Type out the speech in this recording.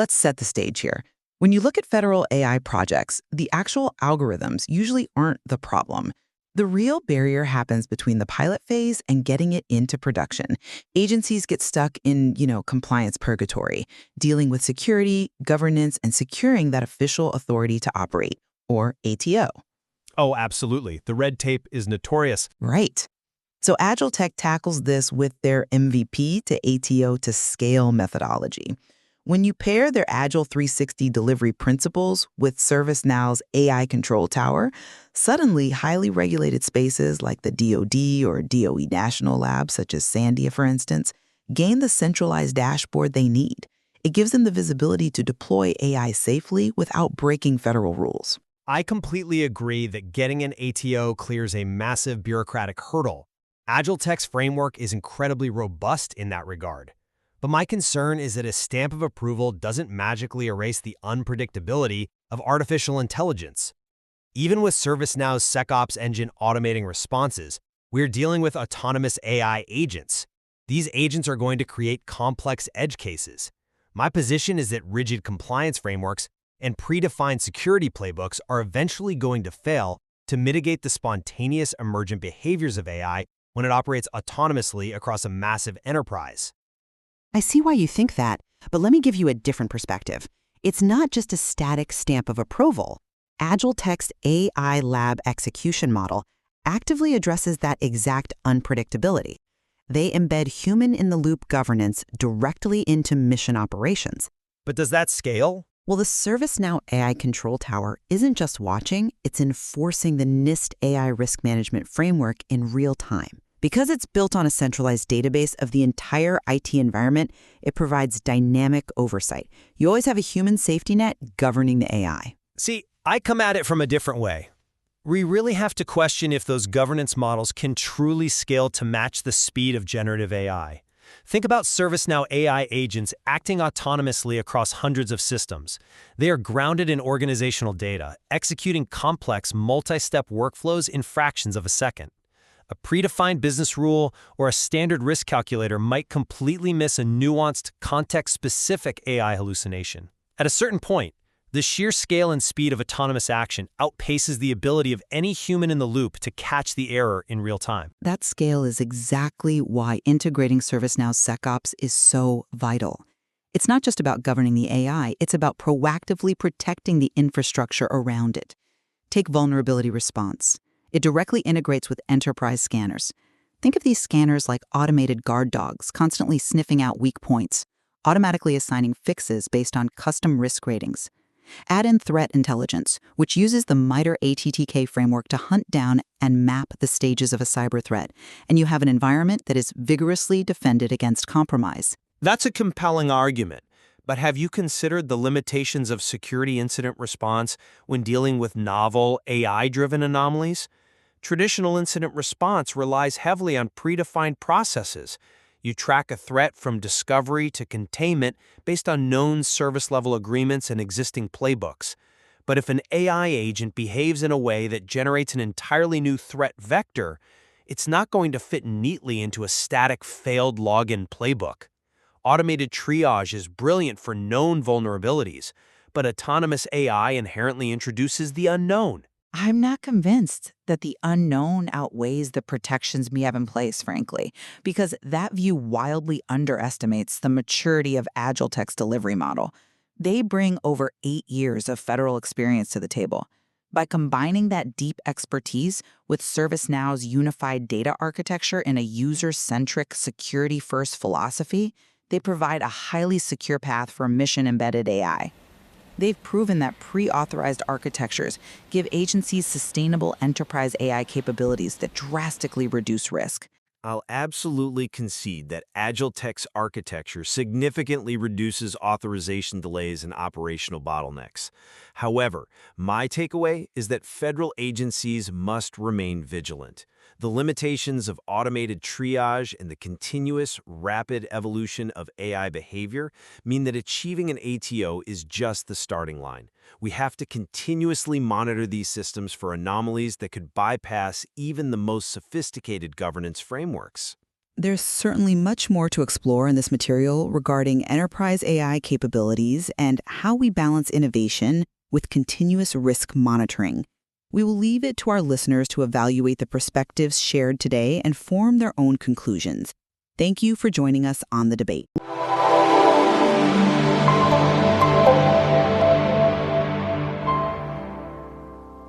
let's set the stage here. When you look at federal AI projects, the actual algorithms usually aren't the problem. The real barrier happens between the pilot phase and getting it into production. Agencies get stuck in, compliance purgatory, dealing with security, governance, and securing that official authority to operate, or ATO. Oh, absolutely. The red tape is notorious. Right. So Agiletek tackles this with their MVP to ATO to scale methodology. When you pair their Agile 360 delivery principles with ServiceNow's AI Control Tower, suddenly highly regulated spaces like the DoD or DOE national labs, such as Sandia, for instance, gain the centralized dashboard they need. It gives them the visibility to deploy AI safely without breaking federal rules. I completely agree that getting an ATO clears a massive bureaucratic hurdle. Agiletek's framework is incredibly robust in that regard. But my concern is that a stamp of approval doesn't magically erase the unpredictability of artificial intelligence. Even with ServiceNow's SecOps engine automating responses, we're dealing with autonomous AI agents. These agents are going to create complex edge cases. My position is that rigid compliance frameworks and predefined security playbooks are eventually going to fail to mitigate the spontaneous emergent behaviors of AI when it operates autonomously across a massive enterprise. I see why you think that, but let me give you a different perspective. It's not just a static stamp of approval. Agiletek's AI lab execution model actively addresses that exact unpredictability. They embed human-in-the-loop governance directly into mission operations. But does that scale? Well, the ServiceNow AI Control Tower isn't just watching, it's enforcing the NIST AI risk management framework in real time. Because it's built on a centralized database of the entire IT environment, it provides dynamic oversight. You always have a human safety net governing the AI. See, I come at it from a different way. We really have to question if those governance models can truly scale to match the speed of generative AI. Think about ServiceNow AI agents acting autonomously across hundreds of systems. They are grounded in organizational data, executing complex, multi-step workflows in fractions of a second. A predefined business rule or a standard risk calculator might completely miss a nuanced, context-specific AI hallucination. At a certain point, the sheer scale and speed of autonomous action outpaces the ability of any human in the loop to catch the error in real time. That scale is exactly why integrating ServiceNow's SecOps is so vital. It's not just about governing the AI, it's about proactively protecting the infrastructure around it. Take vulnerability response. It directly integrates with enterprise scanners. Think of these scanners like automated guard dogs, constantly sniffing out weak points, automatically assigning fixes based on custom risk ratings. Add in threat intelligence, which uses the MITRE ATTK framework to hunt down and map the stages of a cyber threat, and you have an environment that is vigorously defended against compromise. That's a compelling argument. But have you considered the limitations of security incident response when dealing with novel, AI-driven anomalies? Traditional incident response relies heavily on predefined processes. You track a threat from discovery to containment based on known service-level agreements and existing playbooks. But if an AI agent behaves in a way that generates an entirely new threat vector, it's not going to fit neatly into a static failed login playbook. Automated triage is brilliant for known vulnerabilities, but autonomous AI inherently introduces the unknown. I'm not convinced that the unknown outweighs the protections we have in place, frankly, because that view wildly underestimates the maturity of Agiletek's delivery model. They bring over 8 years of federal experience to the table. By combining that deep expertise with ServiceNow's unified data architecture and a user-centric, security-first philosophy, they provide a highly secure path for mission-embedded AI. They've proven that pre-authorized architectures give agencies sustainable enterprise AI capabilities that drastically reduce risk. I'll absolutely concede that Agiletek's architecture significantly reduces authorization delays and operational bottlenecks. However, my takeaway is that federal agencies must remain vigilant. The limitations of automated triage and the continuous, rapid evolution of AI behavior mean that achieving an ATO is just the starting line. We have to continuously monitor these systems for anomalies that could bypass even the most sophisticated governance frameworks. There's certainly much more to explore in this material regarding enterprise AI capabilities and how we balance innovation with continuous risk monitoring. We will leave it to our listeners to evaluate the perspectives shared today and form their own conclusions. Thank you for joining us on the debate.